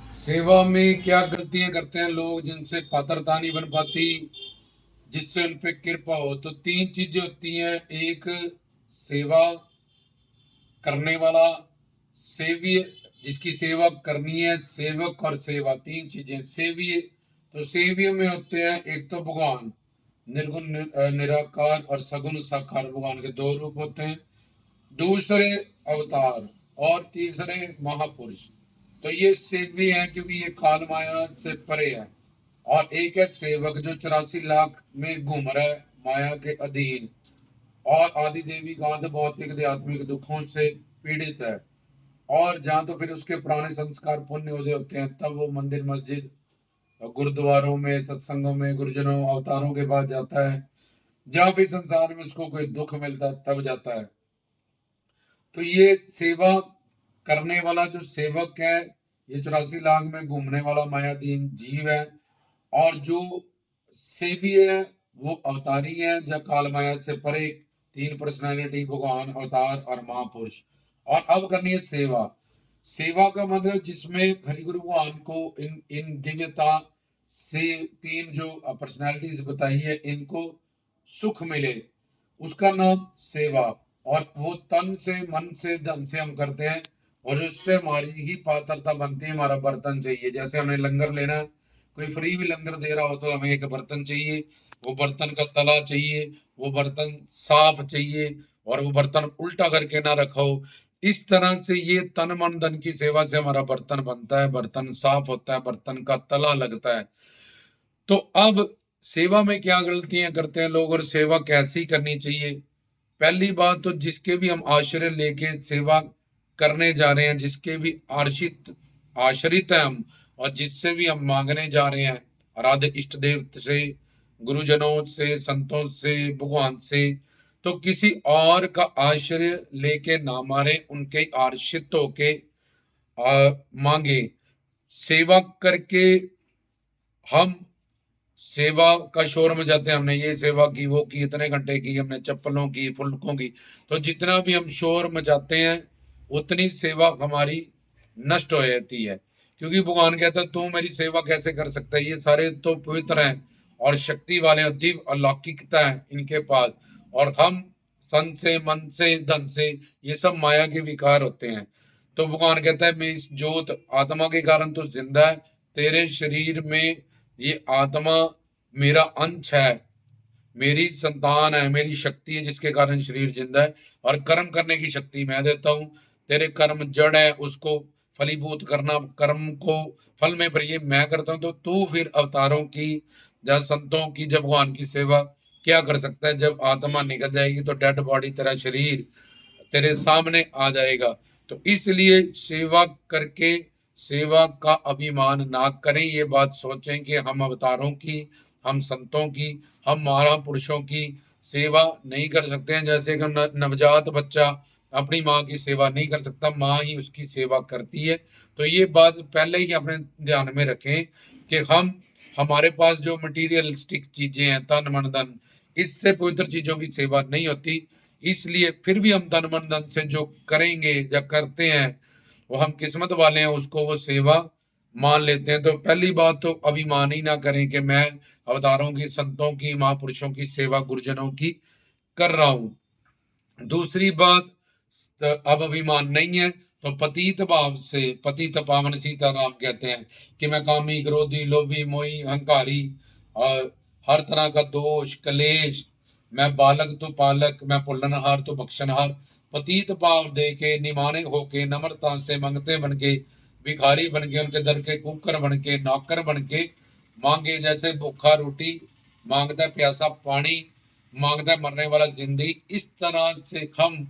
सेवा में क्या गलतियां करते हैं लोग जिनसे पात्रता नहीं बन पाती, जिससे उन पे कृपा हो। तो तीन चीजें होती हैं। एक, सेवा करने वाला, सेव्य जिसकी सेवा करनी है, सेवक और सेवा, तीन चीजें। सेव्य, तो सेव्य में होते हैं एक तो भगवान निर्गुण निराकार और सगुण साकार, भगवान के दो रूप होते हैं। दूसरे अवतार, और तीसरे महापुरुष। तो ये सेवी है क्योंकि ये काल माया से परे है। और एक है सेवक जो 84 लाख में घूम रहा है माया के अधीन, और आदि देवी गांध भौतिक आध्यात्मिक दुखों से पीड़ित है। और जहां तो फिर उसके पुराने संस्कार पुण्य उदय होते हैं, तब वो मंदिर मस्जिद गुरुद्वारों में, सत्संगों में, गुरुजनों अवतारों के पास जाता है। जहां फिर संसार में उसको कोई दुख मिलता है तब जाता है। तो ये सेवा करने वाला जो सेवक है, ये 84 लाख में घूमने वाला मायाधीन जीव है। और जो सेवी है वो अवतारी है, जब काल माया से परे, तीन पर्सनालिटी, भगवान, अवतार और महापुरुष। और अब करनी है सेवा। सेवा का मतलब जिसमें हरि गुरु भगवान को इन इन दिव्यता से, तीन जो पर्सनालिटीज बताई है, इनको सुख मिले, उसका नाम सेवा। और वो तन से, मन से, धन से हम करते हैं। और उससे हमारी ही पात्रता बनती है। हमारा बर्तन चाहिए, जैसे हमें लंगर लेना है, कोई फ्री भी लंगर दे रहा हो तो हमें एक बर्तन चाहिए, वो बर्तन का तला चाहिए, वो बर्तन साफ चाहिए, और वो बर्तन उल्टा करके ना रखा हो। इस तरह से ये तन मन धन की सेवा से हमारा बर्तन बनता है, बर्तन साफ होता है, बर्तन का तला लगता है। तो अब सेवा में क्या गलतियां करते हैं लोग, और सेवा कैसी करनी चाहिए। पहली बात तो जिसके भी हम आश्रय लेके सेवा करने जा रहे हैं, जिसके भी आश्रित आश्रित हैं हम, और जिससे भी हम मांगने जा रहे हैं, आराध्य इष्ट देव से, गुरुजनों से, संतों से, भगवान से, तो किसी और का आश्रय लेके ना मारे, उनके आश्रित होके मांगे। सेवा करके हम सेवा का शोर मचाते हैं, हमने ये सेवा की, वो की, इतने घंटे की, हमने चप्पलों की, फुलकों की। तो जितना भी हम शोर मचाते हैं, उतनी सेवा हमारी नष्ट हो जाती है। क्योंकि भगवान कहता है तू मेरी सेवा कैसे कर सकता है, ये सारे तो पवित्र हैं और शक्ति वाले हैं, दिव्य अलौकिकता है इनके पास। और हम सन से, मन से, धन से, ये सब माया के विकार होते हैं। तो भगवान कहता है मैं इस ज्योत आत्मा के कारण तो जिंदा है, तेरे शरीर में ये आत्मा मेरा अंश है, मेरी संतान है, मेरी शक्ति है, जिसके कारण शरीर जिंदा है। और कर्म करने की शक्ति मैं देता हूँ। तेरे कर्म जड़ है, उसको फलीभूत करना, कर्म को फल में पर ये मैं करता हूँ। तो तू फिर अवतारों की या संतों की, जब भगवान की सेवा क्या कर सकता है। जब आत्मा निकल जाएगी तो डेड बॉडी, तेरा शरीर तेरे सामने आ जाएगा। तो इसलिए सेवा करके सेवा का अभिमान ना करें। ये बात सोचें कि हम अवतारों की, हम संतों की, हम महापुरुषों की सेवा नहीं कर सकते हैं। जैसे कि नवजात बच्चा अपनी माँ की सेवा नहीं कर सकता, माँ ही उसकी सेवा करती है। तो ये बात पहले ही अपने ध्यान में रखें कि हम, हमारे पास जो मटीरियलिस्टिक चीजें हैं, तन मन धन, इससे पवित्र चीजों की सेवा नहीं होती। इसलिए फिर भी हम तन मन धन से जो करेंगे या करते हैं, वो हम किस्मत वाले हैं, उसको वो सेवा मान लेते हैं। तो पहली बात तो अभिमान ही ना करें कि मैं अवतारों की, संतों की, महापुरुषों की सेवा, गुरुजनों की कर रहा हूं। दूसरी बात, अब अभिमान नहीं है तो पतित भाव से, पतित पावन सीताराम कहते हैं कि मैं कामी, क्रोधी, लोभी, मोही, अहंकारी, और हर तरह का दोष कलेश, मैं बालक तो पालक, मैं पुल्लनहार तो बख्शनहार। पतित भाव दे के, निमाने होके, नम्रता से मंगते बन के, भिखारी बन के, उनके दर के कुकर बन के, नौकर बन के मांगे। जैसे भूखा रोटी मांगता है, प्यासा पानी मांगता है, मरने वाला जिंदगी। इस तरह से हम,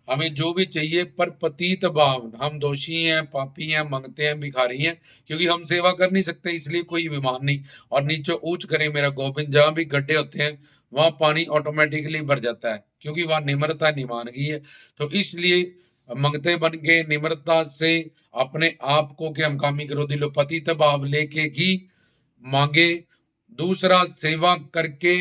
हमें जो भी चाहिए, पर पतित भाव, हम दोषी हैं, पापी हैं, मंगते हैं, भिखारी हैं, क्योंकि हम सेवा कर नहीं सकते, इसलिए कोई विमान नहीं। और नीचे ऊंच करे मेरा गोविंद, जहां भी गड्ढे होते हैं वहां पानी ऑटोमेटिकली भर जाता है, क्योंकि वहां निम्रता निमानगी है। तो इसलिए मंगते बन के, निम्रता से अपने आप को कि हम कामी क्रोधी लो, पतित भाव लेके ही मांगे। दूसरा, सेवा करके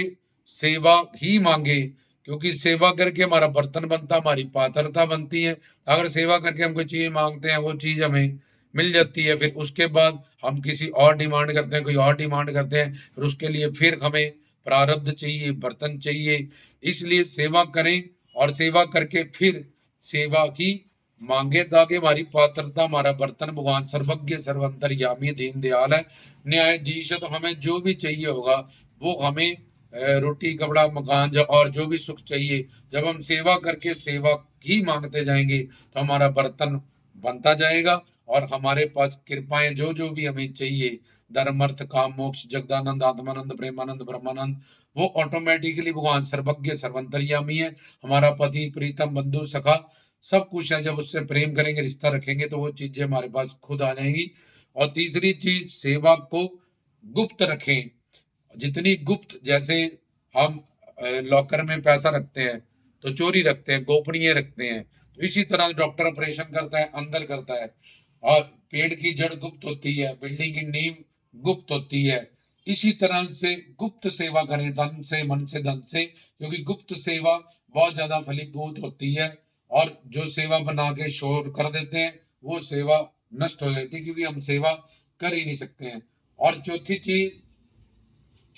सेवा ही मांगे, क्योंकि सेवा करके हमारा बर्तन बनता, हमारी पात्रता बनती है। अगर सेवा करके हम कोई चीज मांगते हैं, वो चीज हमें मिल जाती है। फिर उसके बाद हम किसी और डिमांड करते हैं, कोई और डिमांड करते हैं, फिर उसके लिए फिर हमें प्रारब्ध चाहिए, बर्तन चाहिए। इसलिए सेवा करें और सेवा करके फिर सेवा की मांगे, ताकि हमारी पात्रता, हमारा बर्तन भगवान सर्वज्ञ सर्वंतर्यामी दीन दयाल है, न्यायाधीश है। तो हमें जो भी चाहिए होगा वो हमें रोटी कपड़ा मकान और जो भी सुख चाहिए, जब हम सेवा करके सेवा ही मांगते जाएंगे तो हमारा बर्तन बनता जाएगा और हमारे पास कृपाएं जो जो भी हमें चाहिए, धर्म अर्थ काम मोक्ष जगदानंद आत्मानंद प्रेमानंद ब्रह्मानंद, वो ऑटोमेटिकली भगवान सर्वज्ञ सर्वंतर्यामी है, हमारा पति प्रीतम बंधु सखा सब कुछ है। जब उससे प्रेम करेंगे, रिश्ता रखेंगे, तो वो चीजें हमारे पास खुद आ जाएंगी। और तीसरी चीज, सेवा को गुप्त रखें। जितनी गुप्त, जैसे हम लॉकर में पैसा रखते हैं तो चोरी रखते हैं, गोपनीय रखते हैं, तो इसी तरह डॉक्टर ऑपरेशन करता है, अंदर करता है। और पेड़ की जड़ गुप्त होती है, बिल्डिंग की नींव गुप्त होती है। इसी तरह से गुप्त सेवा करें, तन से मन से धन से, क्योंकि गुप्त सेवा बहुत ज्यादा फलीभूत होती है। और जो सेवा बना के शोर कर देते हैं वो सेवा नष्ट हो जाती है, क्योंकि हम सेवा कर ही नहीं सकते हैं। और चौथी चीज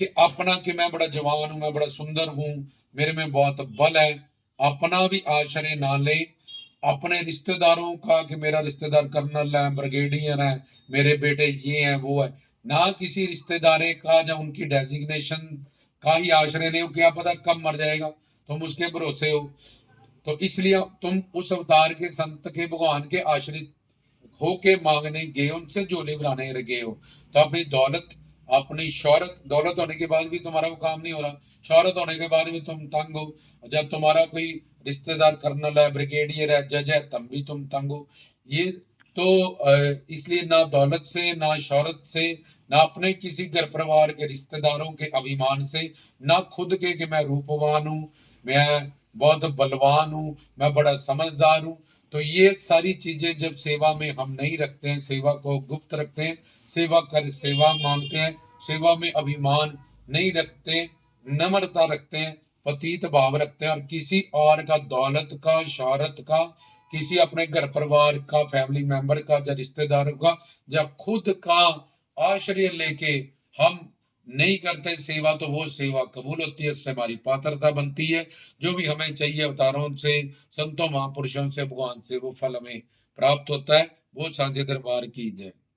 कि अपना, कि मैं बड़ा जवान हूं, मैं बड़ा सुंदर हूं, मेरे में बहुत बल है, अपना भी आश्रय ना ले। अपने रिश्तेदारों का, कि मेरा रिश्तेदार कर्नल है, ब्रिगेडियर है, मेरे बेटे ये है वो है, ना किसी रिश्तेदारे का या उनकी डेजिग्नेशन का ही आश्रय नहीं हो। क्या पता कब मर जाएगा, तुम उसके भरोसे हो। तो इसलिए तुम उस अवतार के, संत के, भगवान के आश्रित होके मांगने गए, उनसे झोले भराने गए हो। तो अपनी दौलत, अपनी शौहरत, दौलत होने के बाद भी तुम्हारा वो काम नहीं हो रहा, शौहरत होने के बाद भी तुम तंग हो, जब तुम्हारा कोई रिश्तेदार कर्नल है, ब्रिगेडियर है, जज है, तब भी तुम तंग हो। ये तो इसलिए ना दौलत से, ना शौहरत से, ना अपने किसी घर परिवार के रिश्तेदारों के अभिमान से, ना खुद के कि मैं रूपवान हूं, मैं बहुत बलवान हूं, मैं बड़ा समझदार हूं। तो ये सारी चीजें जब सेवा में हम नहीं रखते हैं, सेवा को गुप्त रखते हैं, सेवा कर सेवा मांगते हैं, सेवा में अभिमान नहीं रखते, नम्रता रखते हैं, पतित भाव रखते हैं, और किसी और का, दौलत का, शौहरत का, किसी अपने घर परिवार का, फैमिली मेंबर का या रिश्तेदारों का, जब खुद का आश्रय लेके हम नहीं करते सेवा, तो वो सेवा कबूल होती है, उससे हमारी पात्रता बनती है। जो भी हमें चाहिए अवतारों से, संतों महापुरुषों से, भगवान से वो फल हमें प्राप्त होता है। वो साझे दरबार की जय।